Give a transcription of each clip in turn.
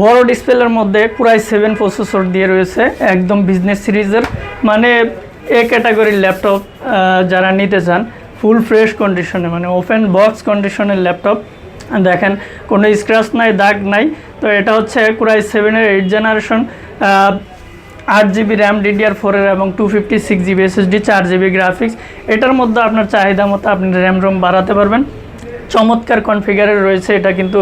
বড় ডিসপ্লের মধ্যে Core i7 প্রসেসর দিয়ে রয়েছে, একদম বিজনেস সিরিজের, মানে এ ক্যাটাগরির ল্যাপটপ যারা নিতে চান ফুল ফ্রেশ কন্ডিশনে, মানে ওপেন বক্স কন্ডিশনের ল্যাপটপ। দেখেন কোনো স্ক্র্যাচ নাই, দাগ নাই। তো এটা হচ্ছে Core i7-এর 8th generation, 8GB RAM DDR4 এবং 256GB SSD, 4GB গ্রাফিক্স। এটার মধ্যে আপনার চাহিদা মতো আপনি র্যাম রোম বাড়াতে পারবেন। চমৎকার কনফিগারের রয়েছে এটা, কিন্তু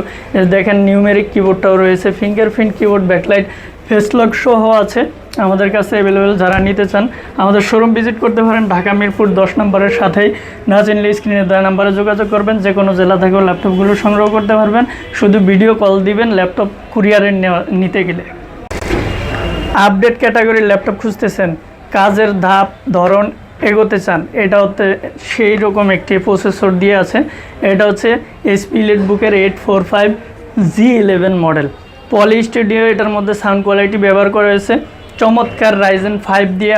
দেখেন নিউমেরিক কিবোর্ডটাও রয়েছে, ফিঙ্গারপ্রিন্ট কিবোর্ড, ব্যাকলাইট, ফেসলক সহ আছে আমাদের কাছে অ্যাভেলেবেল। যারা নিতে চান আমাদের শোরুম ভিজিট করতে পারেন, ঢাকা মিরপুর 10 নম্বরের সাথেই। না চিনলে স্ক্রিনে দেওয়া নাম্বারে যোগাযোগ করবেন, যে কোনো জেলা থেকেও ল্যাপটপগুলো সংগ্রহ করতে পারবেন। শুধু ভিডিও কল দিবেন ল্যাপটপ কুরিয়ারে নিতে গেলে। আপডেট ক্যাটাগরির ল্যাপটপ খুঁজতেছেন, কাজের ধাপ ধরন এগোতে চান, এটা হচ্ছে সেই রকম একটি প্রসেসর দিয়ে আছে। এটা হচ্ছে HP EliteBook-এর 845G11 মডেল, পলি স্টুডিও। এটার মধ্যে সাউন্ড কোয়ালিটি ব্যবহার করা হয়েছে। চমৎকার Ryzen 5 দিয়ে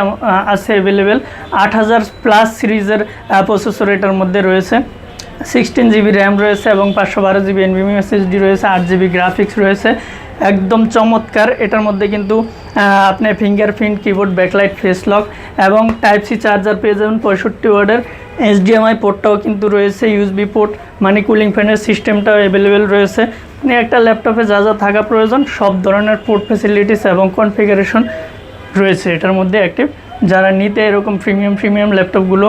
আছে অ্যাভেলেবেল। 8000+ সিরিজের প্রসেসর এটার মধ্যে রয়েছে। 16GB র্যাম রয়েছে এবং 512GB NVMe SSD রয়েছে, 8GB গ্রাফিক্স রয়েছে। একদম চমৎকার। এটার মধ্যে কিন্তু আপনি fingerprint keyboard, backlight, face lock এবং টাইপ সি চার্জার পেয়ে যাবেন। 65 ওয়াটের HDMI পোর্টটাও কিন্তু রয়েছে, USB পোর্ট, মানে কুলিং ফ্যানের সিস্টেমটাও অ্যাভেলেবেল রয়েছে। মানে একটা ল্যাপটপে যা যা থাকা প্রয়োজন সব ধরনের পোর্ট ফ্যাসিলিটিস এবং কনফিগারেশন রয়েছে এটার মধ্যে অ্যাক্টিভ। যারা নিতে এরকম প্রিমিয়াম ল্যাপটপগুলো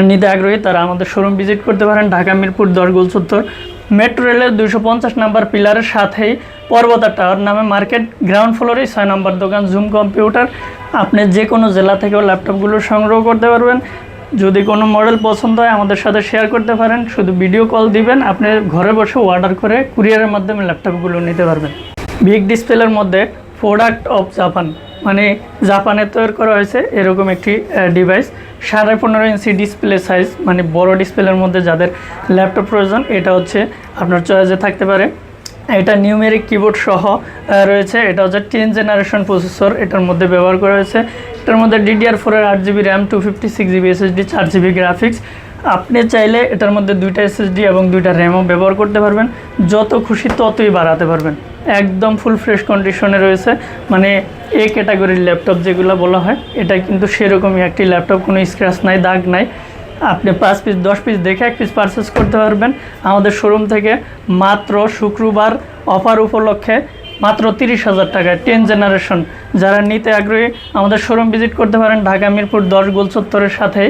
নিতে আগ্রহী তারা আমাদের শোরুম ভিজিট করতে পারেন, ঢাকা মিরপুর 10 গোল চত্বর, মেট্রো রেলের 250 নম্বর পিলারের সাথেই পর্বতা টাওয়ার নামে মার্কেট, গ্রাউন্ড ফ্লোরেই 6 নম্বর দোকান জুম কম্পিউটার। আপনি যে কোনো জেলা থেকেও ল্যাপটপগুলো সংগ্রহ করতে পারবেন। যদি কোনো মডেল পছন্দ হয় আমাদের সাথে শেয়ার করতে পারেন, শুধু ভিডিও কল দিবেন, আপনি ঘরে বসে অর্ডার করে কুরিয়ারের মাধ্যমে ল্যাপটপগুলো নিতে পারবেন। বিগ ডিসপ্লের মধ্যে প্রোডাক্ট অফ জাপান, মানে জাপানে তৈরি করা হয়েছে এরকম একটি ডিভাইস। 15.5 ইঞ্চি ডিসপ্লে সাইজ, মানে বড় ডিসপ্লের মধ্যে যাদের ল্যাপটপ প্রয়োজন এটা হচ্ছে আপনার চয়েসে থাকতে পারে। এটা নিউমেরিক কিবোর্ড সহ রয়েছে। এটা হচ্ছে 10th জেনারেশন প্রসেসর এটার মধ্যে ব্যবহার করা হয়েছে। এটার মধ্যে DDR4-এর 8GB RAM, 256GB SSD, 4GB graphics. আপনি চাইলে এটার মধ্যে 2টা SSD এবং 2টা র্যামও ব্যবহার করতে পারবেন, যত খুশি ততই বাড়াতে পারবেন। একদম ফুল ফ্রেশ কন্ডিশনে রয়েছে, মানে এ ক্যাটাগরির ল্যাপটপ যেগুলো বলা হয় এটা কিন্তু সেরকমই একটি ল্যাপটপ, কোনো স্ক্র্যাচ নাই, দাগ নাই। আপনি 5 পিস 10 পিস দেখে 1 পিস পারচেস করতে পারবেন আমাদের শোরুম থেকে। মাত্র শুক্রবার অফার উপলক্ষে মাত্র 30,000 টাকায় 10th জেনারেশন। যারা নিতে আগ্রহী আমাদের শোরুম ভিজিট করতে পারেন, ঢাকা মিরপুর 10 গোল চত্বরের সাথে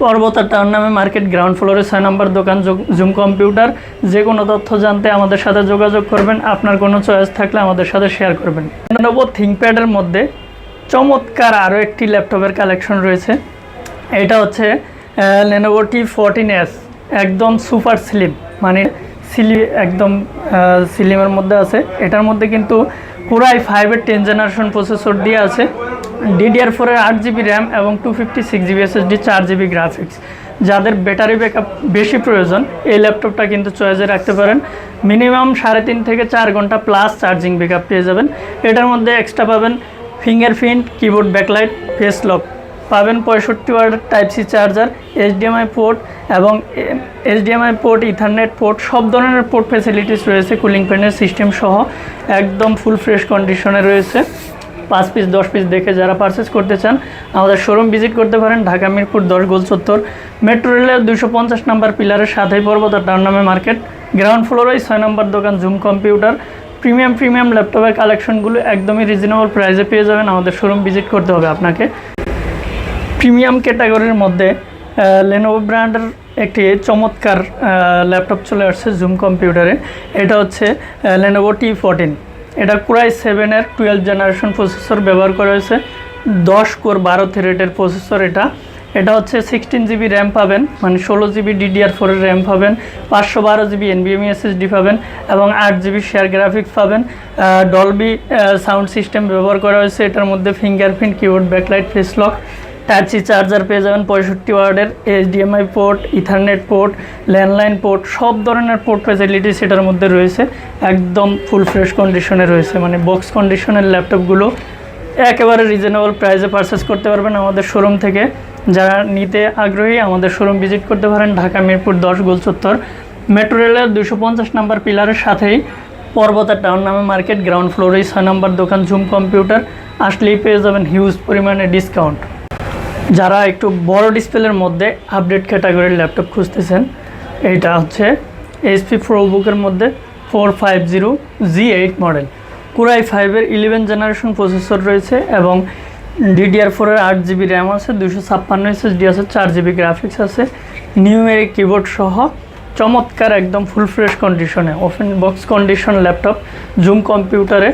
পর্বতা টাউন নামে মার্কেট, গ্রাউন্ড ফ্লোরে 6 নম্বর দোকান জুম কম্পিউটার। যে কোনো তথ্য জানতে আমাদের সাথে যোগাযোগ করবেন, আপনার কোনো চয়েস থাকলে আমাদের সাথে শেয়ার করবেন। Lenovo ThinkPad-এর মধ্যে চমৎকার আরও একটি ল্যাপটপের কালেকশন রয়েছে। এটা হচ্ছে Lenovo T14S, একদম সুপার স্লিম, মানে একদম স্লিমের মধ্যে আছে। এটার মধ্যে কিন্তু Core i5-এর 10th জেনারেশন প্রসেসর দিয়ে আছে, DDR4-এর 8GB র্যাম এবং 256GB SSD, 4GB গ্রাফিক্স। যাদের ব্যাটারি ব্যাকআপ বেশি প্রয়োজন এই ল্যাপটপটা কিন্তু চয়েসে রাখতে পারেন। মিনিমাম 3.5 থেকে 4 ঘন্টা প্লাস চার্জিং ব্যাকআপ পেয়ে যাবেন। এটার মধ্যে এক্সট্রা পাবেন fingerprint keyboard, backlight, face lock, পাবেন 65 ওয়াটের type C charger, HDMI port এবং HDMI পোর্ট, ইথারনেট পোর্ট, সব ধরনের পোর্ট ফ্যাসিলিটিস রয়েছে, কুলিং ফ্যানের সিস্টেম সহ। একদম ফুল ফ্রেশ কন্ডিশনে রয়েছে। 5 পিস 10 পিস দেখে যারা পারচেস করতে চান আমাদের শোরুম ভিজিট করতে পারেন, ঢাকা মিরপুর 10 গোল চত্বর, মেট্রো রেলের 250 নম্বর পিলারের সাথেই পর্বতা টাউন নামে মার্কেট, গ্রাউন্ড ফ্লোরেই 6 নম্বর দোকান জুম কম্পিউটার। প্রিমিয়াম ল্যাপটপের কালেকশনগুলো একদমই রিজনেবল প্রাইসে পেয়ে যাবেন। আমাদের শোরুম ভিজিট করতে হবে আপনাকে। প্রিমিয়াম ক্যাটাগরির মধ্যে Lenovo ব্র্যান্ডের একটি চমৎকার ল্যাপটপ চলে আসছে জুম কম্পিউটারে। এটা হচ্ছে Lenovo T14। এটা Core i7-এর 12th জেনারেশন প্রসেসর ব্যবহার করা হয়েছে, 10 কোর 12 থ্রেডের প্রসেসর। এটা হচ্ছে 16GB র্যাম পাবেন, মানে 16GB DDR4-এর র্যাম পাবেন, 512GB NVMe SSD পাবেন এবং 8GB শেয়ার গ্রাফিক্স পাবেন। ডলবি সাউন্ড সিস্টেম ব্যবহার করা হয়েছে। এটার মধ্যে fingerprint keyboard, backlight, face lock, type C charger পেয়ে যাবেন, 65 ওয়াটের HDMI port, ethernet port, landline port, সব ধরনের পোর্ট ফ্যাসিলিটি সেটার মধ্যে রয়েছে। একদম ফুল ফ্রেশ কন্ডিশনে রয়েছে, মানে বক্স কন্ডিশনের ল্যাপটপগুলো একেবারে রিজনেবল প্রাইসে পারচেস করতে পারবেন আমাদের শোরুম থেকে। যারা নিতে আগ্রহী আমাদের শোরুম ভিজিট করতে পারেন, ঢাকা মিরপুর 10 গোল চত্বর, মেট্রো রেলের 250 নম্বর পিলারের সাথেই পর্বতা টাউন নামে মার্কেট, গ্রাউন্ড ফ্লোরে 6 নম্বর দোকান জুম কম্পিউটার। আসলেই পেয়ে যাবেন হিউজ পরিমাণে ডিসকাউন্ট। যারা একটু বড় ডিসপ্লের মধ্যে আপডেট ক্যাটাগরির ল্যাপটপ খুঁজতেছেন, এইটা হচ্ছে HP প্রোবুকের মধ্যে 450G8 model, Core i5-এর 11 generation processor রয়েছে এবং DDR4-এর 8GB র্যাম আছে, 256 SSD আছে, 4GB গ্রাফিক্স আছে, নিউমেরিক কিবোর্ড সহ চমৎকার একদম ফুল ফ্রেশ কন্ডিশনে open box condition laptop zoom কম্পিউটারে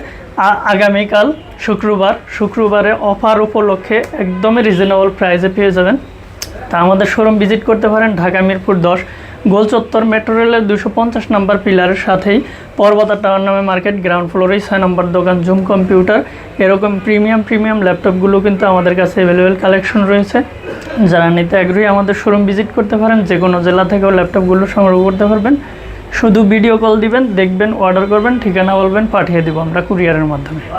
আগামীকাল শুক্রবারে অফার উপলক্ষে একদমই রিজনেবল প্রাইসে পেয়ে যাবেন। তা আমাদের শোরুম ভিজিট করতে পারেন ঢাকা মিরপুর 10 গোল চত্বর মেট্রো রেলের 250 নম্বর পিলারের সাথেই পর্বতা টাওয়ার নামে মার্কেট, গ্রাউন্ড ফ্লোরেই 6 নম্বর দোকান জুম কম্পিউটার। এরকম প্রিমিয়াম ল্যাপটপগুলো কিন্তু আমাদের কাছে অ্যাভেলেবেল কালেকশন রয়েছে। যারা নিতে আগ্রহী আমাদের শোরুম ভিজিট করতে পারেন, যে কোনো জেলা থেকেও ল্যাপটপগুলো সংগ্রহ করতে পারবেন। শুধু ভিডিও কল দিবেন, দেখবেন, অর্ডার করবেন, ঠিকানা বলবেন, পাঠিয়ে দেবো আমরা কুরিয়ারের মাধ্যমে।